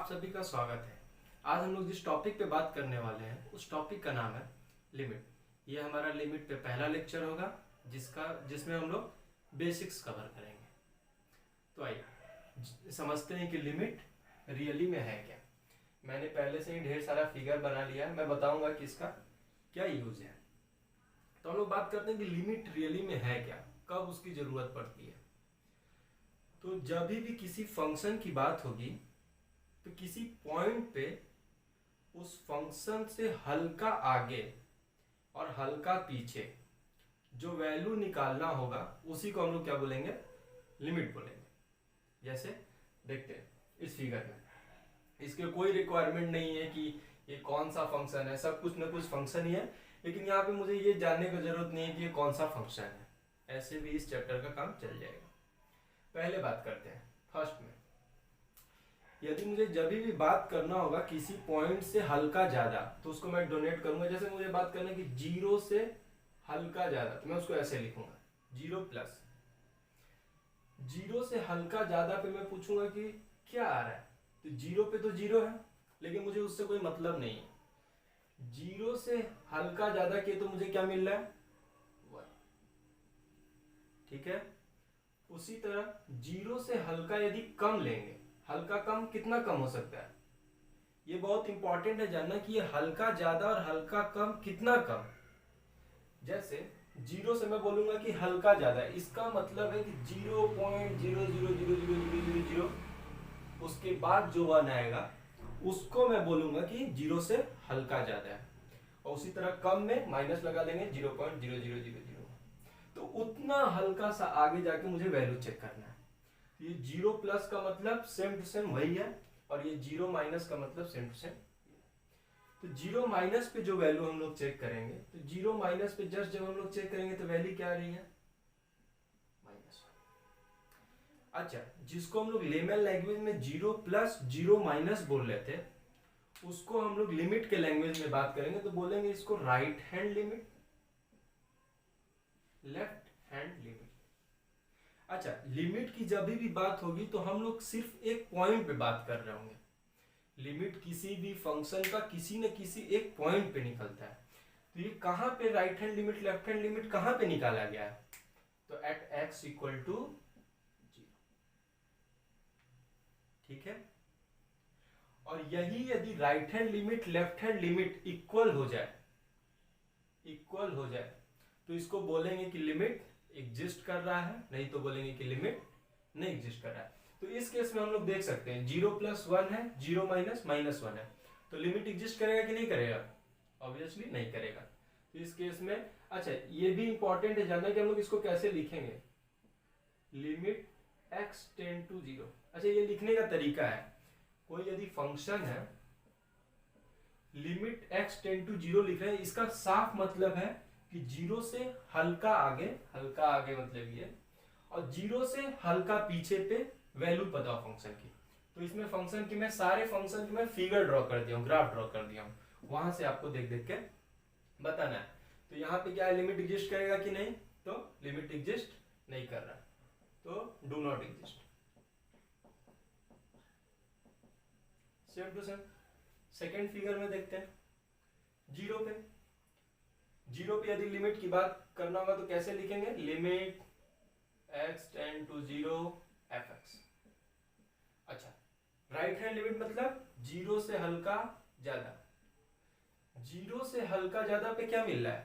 सभी का स्वागत है। आज हम लोग जिस टॉपिक पे बात करने वाले हैं उस टॉपिक का नाम है लिमिट। ये हमारा लिमिट पे पहला लेक्चर होगा जिसमें हम लोग बेसिक्स कवर करेंगे। तो आइए समझते हैं कि लिमिट रियली में है क्या। मैंने पहले से ही ढेर सारा फिगर बना लिया है, मैं बताऊंगा कि इसका क्या यूज है। तो हम लोग बात करते हैं कि लिमिट रियली में है क्या, कब उसकी जरूरत पड़ती है। तो जब भी किसी फंक्शन की बात होगी तो किसी पॉइंट पे उस फंक्शन से हल्का आगे और हल्का पीछे जो वैल्यू निकालना होगा उसी को हम लोग क्या बोलेंगे, लिमिट बोलेंगे। जैसे देखते हैं इस फिगर में, इसके कोई रिक्वायरमेंट नहीं है कि ये कौन सा फंक्शन है, सब कुछ न कुछ फंक्शन ही है, लेकिन यहाँ पे मुझे ये जानने की जरूरत नहीं है कि ये कौन सा फंक्शन है। ऐसे भी इस चैप्टर का काम चल जाएगा। पहले बात करते हैं फर्स्ट में, यदि मुझे जब भी बात करना होगा किसी पॉइंट से हल्का ज्यादा तो उसको मैं डोनेट करूंगा। जैसे मुझे बात करना है कि जीरो से हल्का ज्यादा तो मैं उसको ऐसे लिखूंगा, जीरो प्लस। जीरो से हल्का ज्यादा पे मैं पूछूंगा कि क्या आ रहा है, तो जीरो पे तो जीरो है लेकिन मुझे उससे कोई मतलब नहीं है। जीरो से हल्का ज्यादा के तो मुझे क्या मिल रहा है, वन। ठीक है, उसी तरह जीरो से हल्का यदि कम लेंगे, हल्का कम कितना कम हो सकता है, ये बहुत इंपॉर्टेंट है जानना कि ये हल्का ज्यादा और हल्का कम कितना कम। जैसे जीरो से मैं बोलूंगा कि हल्का ज्यादा है, इसका मतलब है कि 0.0000000, उसके बाद जो वन आएगा उसको मैं बोलूंगा कि जीरो से हल्का ज्यादा है। और उसी तरह कम में माइनस लगा देंगे 0.0000, तो उतना हल्का सा आगे जाके मुझे वैल्यू चेक करना है। ये जीरो प्लस का मतलब सेम टू सेम वही है और ये जीरो माइनस का मतलब सेम टू सेम। तो जीरो माइनस पे जो वैल्यू हम लोग चेक करेंगे, तो जीरो माइनस पे जस्ट जब हम लोग चेक करेंगे तो वैल्यू क्या आ रही है, माइनस। अच्छा, जिसको हम लोग लेमन लैंग्वेज में जीरो प्लस जीरो माइनस बोल रहे थे उसको हम लोग लिमिट के लैंग्वेज में बात करेंगे तो बोलेंगे इसको right hand limit, left hand limit. अच्छा, लिमिट की जब भी बात होगी तो हम लोग सिर्फ एक पॉइंट पे बात कर रहे होंगे। लिमिट किसी भी फंक्शन का किसी न किसी एक पॉइंट पे निकलता है। तो ये कहां पे right hand limit left hand limit कहां पे निकाला गया है, तो एट x इक्वल टू 0। ठीक है, और यही यदि right hand limit left hand limit equal हो जाए तो इसको बोलेंगे कि लिमिट एग्जिस्ट कर रहा है, नहीं तो बोलेंगे कि लिमिट नहीं एग्जिस्ट कर रहा है। तो इस केस में हम लोग देख सकते हैं जीरो प्लस वन है, जीरो माइनस माइनस वन है, तो लिमिट एग्जिस्ट करेगा कि नहीं करेगा, ऑब्वियसली नहीं करेगा। तो इस केस में अच्छा ये भी इंपॉर्टेंट है जानना कि हम लोग इसको कैसे लिखेंगे, limit x tend to zero. अच्छा, ये लिखने का तरीका है, कोई यदि फंक्शन है limit x tend to zero लिख रहे हैं, इसका साफ मतलब है कि जीरो से हल्का आगे मतलब ये, और जीरो से हल्का पीछे पे वैल्यू पता हो फंक्शन की। तो इसमें फंक्शन की मैं सारे फंक्शन की मैं फिगर ड्रॉ कर दिया हूँ, ग्राफ ड्रॉ कर दिया हूँ, वहां से आपको देख देख के बताना है। तो यहाँ पे क्या है, लिमिट एग्जिस्ट करेगा कि नहीं, तो लिमिट एग्जिस्ट नहीं कर रहा, तो do not exist. Same to same second figure में देखते हैं, जीरो पे यदि लिमिट की बात करना होगा तो कैसे लिखेंगे, limit x tend to zero fx। अच्छा, राइट हैंड लिमिट मतलब जीरो से हल्का ज्यादा, जीरो से हल्का ज्यादा पे क्या मिल रहा है,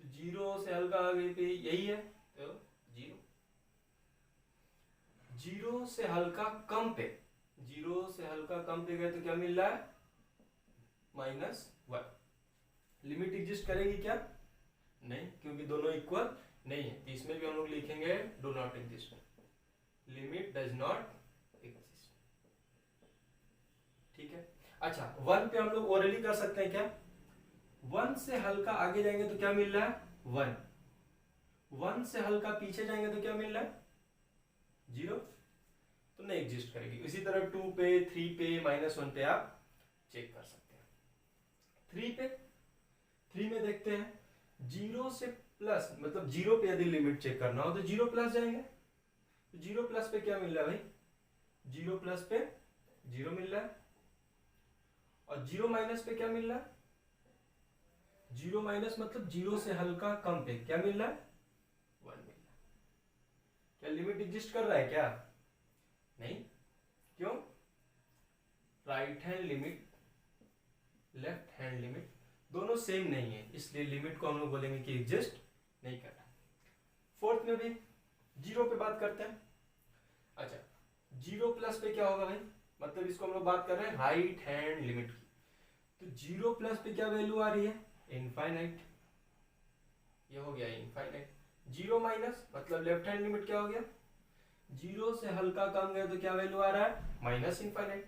तो जीरो से हल्का आगे पे यही है, तो जीरो। जीरो से हल्का कम पे, जीरो से हल्का कम पे गए तो क्या मिल रहा है, माइनस वन। लिमिट एग्जिस्ट करेगी क्या, नहीं, क्योंकि दोनों इक्वल नहीं है, तो इसमें भी हम लोग लिखेंगे do not exist, limit does not exist. ठीक है, अच्छा वन पे हम लोग ओरली कर सकते हैं क्या, वन से हल्का आगे जाएंगे तो क्या मिल रहा है, वन। वन से हल्का पीछे जाएंगे तो क्या मिल रहा है, जीरो, तो नहीं एग्जिस्ट करेगी। इसी तरह टू पे, थ्री पे, माइनस वन पे आप चेक कर सकते हैं। थ्री में देखते हैं, जीरो से प्लस मतलब जीरो पे यदि लिमिट चेक करना हो तो जीरो प्लस जाएंगे, तो जीरो प्लस पे क्या मिल रहा है भाई, जीरो प्लस पे जीरो मिल रहा है, और जीरो माइनस पे क्या मिल रहा है? जीरो माइनस मतलब जीरो से हल्का कम पे क्या मिल रहा है? 1 मिल रहा है। क्या लिमिट एग्जिस्ट कर रहा है क्या? नहीं। क्यों? Right hand limit, left hand limit दोनों सेम नहीं है, इसलिए लिमिट को हम लोग बोलेंगे कि एग्जिस्ट नहीं कर रहा। फोर्थ में भी जीरो पे बात करते हैं। अच्छा, जीरो प्लस पे क्या होगा भाई? मतलब इसको हम लोग बात कर रहे हैं राइट हैंड लिमिट की, तो जीरो प्लस पे क्या वैल्यू आ रही है? इनफाइनाइट। ये हो गया इनफाइनाइट। जीरो माइनस मतलब लेफ्ट हैंड लिमिट क्या हो गया? जीरो से हल्का कम गया तो क्या वैल्यू आ रहा है? Minus infinite.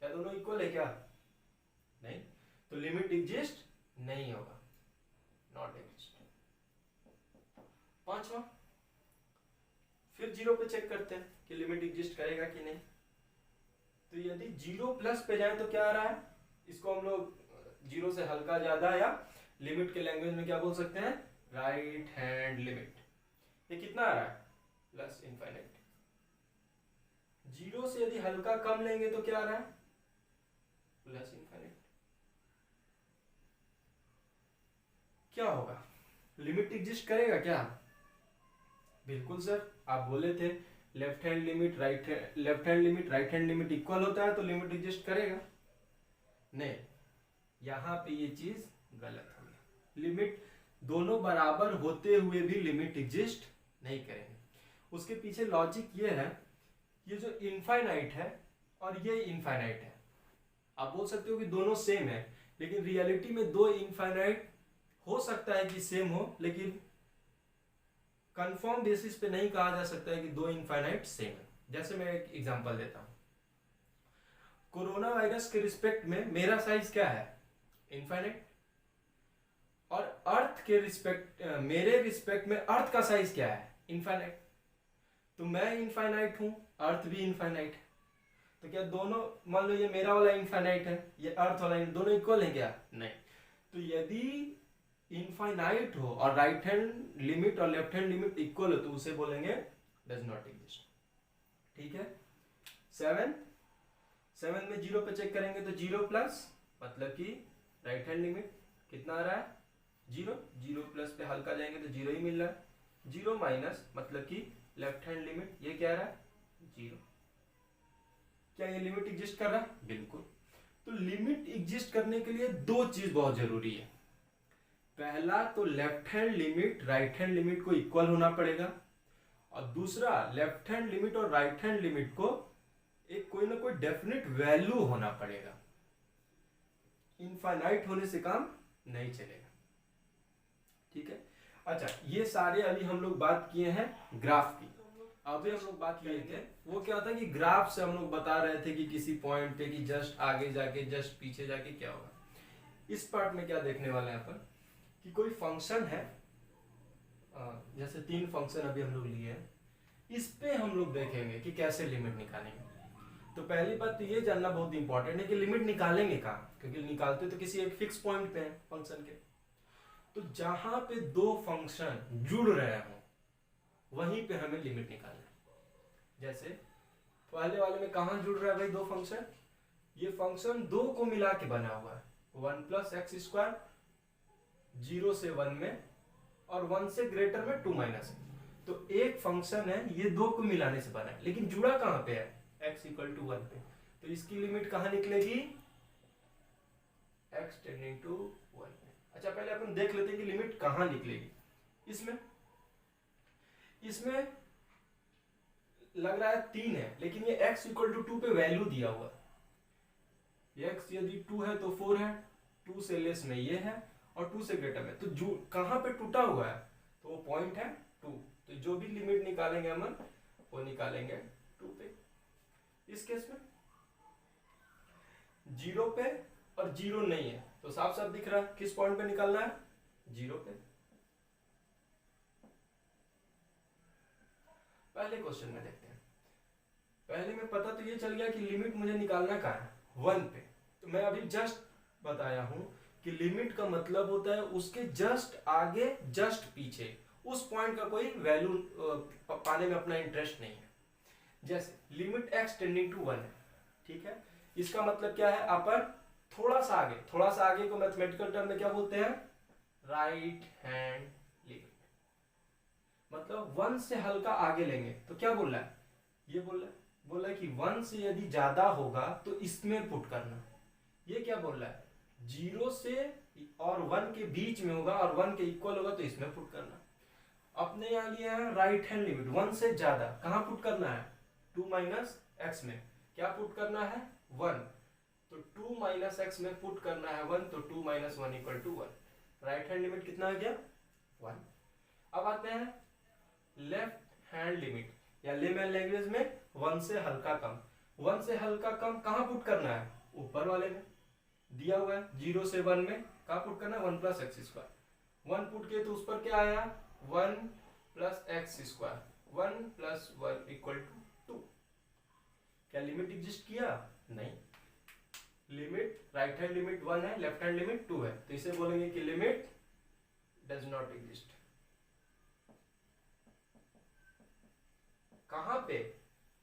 क्या दोनों इक्वल है क्या? नहीं, तो लिमिट एग्जिस्ट नहीं होगा, नॉट एग्जिस्ट। पांचवा, फिर जीरो पे चेक करते हैं कि लिमिट एग्जिस्ट करेगा कि नहीं। तो यदि जीरो प्लस पे जाए तो क्या आ रहा है? इसको हम लोग जीरो से हल्का ज्यादा या लिमिट के लैंग्वेज में क्या बोल सकते हैं? Right hand limit. ये कितना आ रहा है? Plus infinite. जीरो से यदि हल्का कम लेंगे तो क्या आ रहा है? Plus infinite. क्या होगा? लिमिट एग्जिस्ट करेगा क्या? बिल्कुल सर, आप बोले थे left hand limit right hand limit equal होता है तो लिमिट एग्जिस्ट करेगा। नहीं, यहां पे ये चीज गलत हो गई। लिमिट दोनों बराबर होते हुए भी लिमिट एग्जिस्ट नहीं करेंगे। उसके पीछे लॉजिक ये है, ये जो इनफाइनाइट है और ये इनफाइनाइट है, आप बोल सकते हो कि दोनों सेम है, लेकिन रियलिटी में दो इनफाइनाइट हो सकता है कि सेम हो, लेकिन कंफर्म बेसिस पे नहीं कहा जा सकता है कि दो इनफाइनाइट सेम है। जैसे मैं एक एग्जांपल देता हूं, कोरोना वायरस के रिस्पेक्ट में मेरा साइज क्या है? इनफाइनाइट। और अर्थ के रिस्पेक्ट मेरे रिस्पेक्ट में अर्थ का साइज क्या है? इनफाइनाइट। तो मैं इनफाइनाइट हूं, अर्थ भी इनफाइनाइट है, तो क्या दोनों, मान लो ये मेरा वाला इनफाइनाइट है, ये अर्थ वाला, दोनों इक्वल है क्या? नहीं। तो यदि इनफाइनाइट हो और राइट हैंड लिमिट और लेफ्ट हैंड लिमिट इक्वल हो तो उसे बोलेंगे डज नॉट एग्जिस्ट। ठीक है। सेवन में जीरो पे चेक करेंगे तो जीरो प्लस मतलब कि राइट हैंड लिमिट कितना आ रहा है? जीरो। जीरो प्लस पे हल्का जाएंगे तो जीरो ही मिल रहा है। जीरो माइनस मतलब कि लेफ्ट हैंड लिमिट, ये क्या आ रहा है? जीरो। क्या ये लिमिट एग्जिस्ट कर रहा है? बिल्कुल। तो लिमिट एग्जिस्ट करने के लिए दो चीज बहुत जरूरी है। पहला तो left hand limit right hand limit को इक्वल होना पड़ेगा, और दूसरा लेफ्ट हैंड लिमिट और राइट हैंड लिमिट को एक कोई ना कोई डेफिनेट वैल्यू होना पड़ेगा। इनफाइनाइट होने से काम नहीं चलेगा। ठीक है। अच्छा, ये सारे अभी हम लोग बात किए हैं ग्राफ की। अभी हम लोग बात किए थे वो क्या था कि ग्राफ से हम लोग बता रहे थे कि किसी पॉइंट पे कि जस्ट आगे जाके जस्ट पीछे जाके क्या होगा। इस पार्ट में क्या देखने वाले हैं अपन कि कोई फंक्शन है, जैसे तीन फंक्शन अभी हम लोग लिए हैं, इस पे हम लोग देखेंगे कि कैसे लिमिट निकालेंगे। तो पहली बात तो ये जानना बहुत इंपॉर्टेंट है कि लिमिट निकालेंगे कहाँ, क्योंकि निकालते तो किसी एक फिक्स पॉइंट पे है फंक्शन के। तो जहां पे दो फंक्शन जुड़ रहे हो वहीं पे हमें लिमिट निकालना है। जैसे पहले वाले में कहां जुड़ रहा है भाई? दो फंक्शन। ये फंक्शन दो को मिला के बना हुआ है, 1 प्लस एक्स स्क्वायर, 0 से 1 में और 1 से ग्रेटर में 2 माइनस। तो एक फंक्शन है, ये दो को मिलाने से बना है, लेकिन जुड़ा कहां पे है? x इक्वल टू 1 पे। तो इसकी लिमिट कहां निकलेगी? x टेंडिंग टू 1 पे। अच्छा, पहले अपन देख लेते हैं कि लिमिट कहां निकलेगी। इसमें लग रहा है 3 है, लेकिन ये x इक्वल टू 2 पे वैल्यू दिया हुआ है। x यदि 2 है तो 4 है, 2 से लेस में ये है और 2 से ग्रेटर में। तो जो कहां पे टूटा हुआ है तो वो पॉइंट है 2। तो जो भी लिमिट निकालेंगे हम वो निकालेंगे 2 पे। इस केस में 0 पे और 0 नहीं है, तो साफ साफ दिख रहा है किस पॉइंट पे निकालना है? 0 पे। पहले क्वेश्चन में देखते हैं। पहले में पता तो ये चल गया कि लिमिट मुझे निकालना कहाँ है? 1 पे। तो मैं अभी जस्ट बताया हूं कि लिमिट का मतलब होता है उसके जस्ट आगे जस्ट पीछे, उस पॉइंट का कोई वैल्यू पाने में अपना इंटरेस्ट नहीं है। जैसे लिमिट x टेंडिंग टू 1 है, ठीक है, इसका मतलब क्या है? अपर थोड़ा सा आगे को मैथमेटिकल टर्म में क्या बोलते हैं, राइट हैंड लिमिट। मतलब 1 से हल्का आगे लेंगे तो क्या बोल रहा है, ये बोल रहा है कि 1 से यदि ज्यादा होगा तो इसमें पुट करना। ये क्या बोल रहा है, 0 से और 1 के बीच में होगा और 1 के इक्वल होगा तो इसमें पुट करना। अपने यहाँ लिया है राइट हैंड लिमिट, 1 से ज्यादा कहाँ पुट करना है, 2 माइनस एक्स में क्या पुट करना है 1, तो 2 माइनस एक्स में पुट करना है 1, तो 2 minus 1 equal to 1। Right hand limit कितना आ गया 1। अब आते हैं लेफ्ट हैंड लिमिट या लेमैन लैंग्वेज में 1 से हल्का कम। 1 से हल्का कम कहाँ पुट करना है, ऊपर वाले में दिया हुआ है 0 से 1 में कहाँ पुट करना है 1 प्लस एक्स स्क्वायर। 1 पुट किए तो उस पर क्या आया 1 plus x square, 1 plus 1 equal to 2। क्या लिमिट एग्जिस्ट किया, नहीं। लिमिट राइट हैंड लिमिट 1 है, लेफ्ट हैंड लिमिट 2 है, तो इसे बोलेंगे कि लिमिट डज नॉट एग्जिस्ट। कहां पे,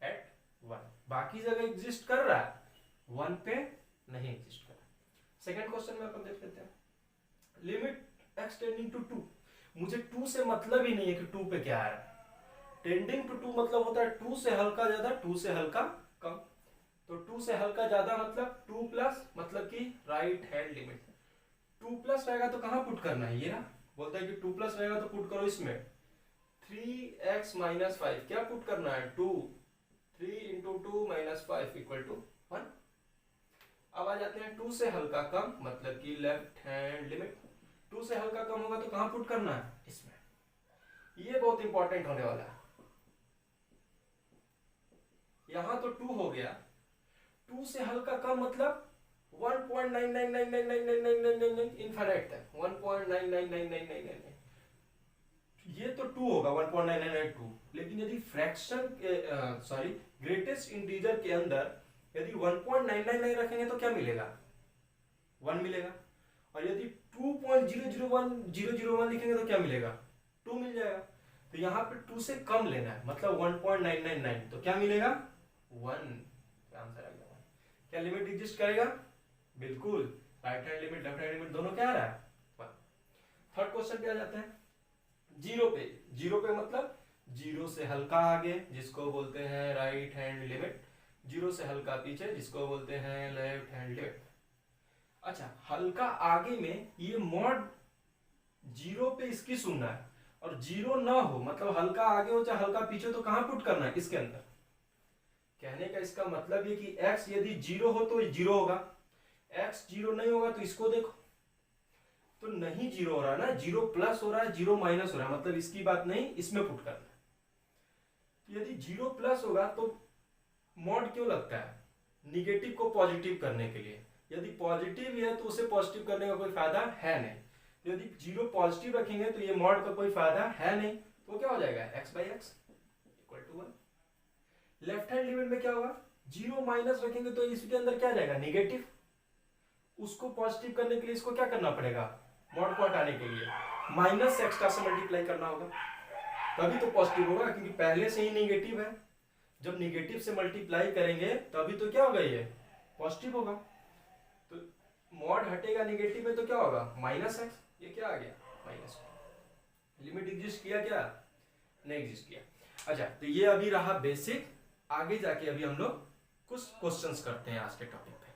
एट 1। बाकी जगह एग्जिस्ट कर रहा है, 1 पे नहीं एग्जिस्ट कर रहा। सेकंड क्वेश्चन में अपन देख लेते हैं, लिमिट एक्स टेंडिंग टू 2। मुझे 2 से मतलब ही नहीं है कि 2 पे क्या आ रहा है। टेंडिंग टू 2 मतलब होता है 2 से हल्का ज्यादा, 2 से हल्का कम। तो 2 से हल्का ज्यादा मतलब 2 प्लस, मतलब कि राइट हैंड लिमिट 2 प्लस रहेगा तो कहां पुट करना है, ये रहा। बोलता है कि 2 प्लस रहेगा तो पुट करो इसमें 3x माइनस 5, क्या पुट करना है 2, 3 इंटू 2 माइनस 5 इक्वल टू 1। अब आ जाते हैं 2 से हल्का कम मतलब कि लेफ्ट हैंड लिमिट। 2 से हल्का कम होगा तो कहां पुट करना है, इसमें। ये बहुत इंपॉर्टेंट होने वाला है। यहां तो 2 हो गया, 2 से हल्का कम मतलब 1.99999999 इनफाइनाइट तक 1.999999। ये तो 2 होगा 1.9992, लेकिन यदि फ्रैक्शन ग्रेटेस्ट इंटीजर के अंदर यदि 1.999 रखेंगे तो क्या मिलेगा, 1 मिलेगा। और यदि 2.001001 लिखेंगे तो क्या मिलेगा, 2 मिल जाएगा। तो यहाँ पे 2 से कम लेना है मतलब 1.999, तो क्या मिलेगा 1। आंसर आ गया। क्या लिमिट एग्जिस्ट करेगा, बिल्कुल। Right hand limit left hand limit दोनों क्या आ रहा है 1। थर्ड क्वेश्चन पे आ जाते हैं, 0 पे। 0 पे मतलब 0 से हल्का आगे जिसको बोलते हैं राइट हैंड लिमिट, 0 से हल्का पीछे जिसको बोलते हैं लेफ्ट हैंड लिमिट। अच्छा, हल्का आगे में ये मॉड 0 पे इसकी सुनना है, और 0 ना हो मतलब हल्का आगे हो चाहे हल्का पीछे तो कहां पुट करना है, इसके अंदर। कहने का इसका मतलब ये कि x यदि 0 हो तो 0 होगा, x 0 नहीं होगा तो इसको देखो, तो नहीं 0 हो रहा है ना, 0 प्लस हो रहा है, 0 माइनस हो रहा है, मतलब इसकी बात नहीं, इसमें पुट करना है। तो यदि 0 प्लस होगा तो मॉड क्यों लगता है, निगेटिव को पॉजिटिव करने के लिए। यदि पॉजिटिव है तो उसे पॉजिटिव करने का कोई फायदा है नहीं। यदि 0 पॉजिटिव रखेंगे तो ये मॉड का कोई फायदा है नहीं, तो क्या हो जाएगा x by x equal to 1। Left hand limit में क्या होगा, 0 माइनस रखेंगे तो इसके अंदर क्या जाएगा, निगेटिव। उसको पॉजिटिव करने के लिए इसको क्या करना पड़ेगा, मॉड को हटाने के लिए माइनस से एक्स्ट्रा से मल्टीप्लाई करना होगा, तभी तो पॉजिटिव होगा, क्योंकि पहले से ही निगेटिव है। जब निगेटिव से मल्टीप्लाई करेंगे तभी तो क्या होगा, ये पॉजिटिव होगा। तो मॉड हटेगा निगेटिव में तो क्या होगा, माइनस एक्स। ये क्या आ गया, माइनस। लिमिट एग्जिस्ट किया क्या, नहीं एग्जिस्ट किया। अच्छा, तो ये अभी रहा बेसिक। आगे जाके अभी हम लोग कुछ क्वेश्चंस करते हैं आज के टॉपिक पे।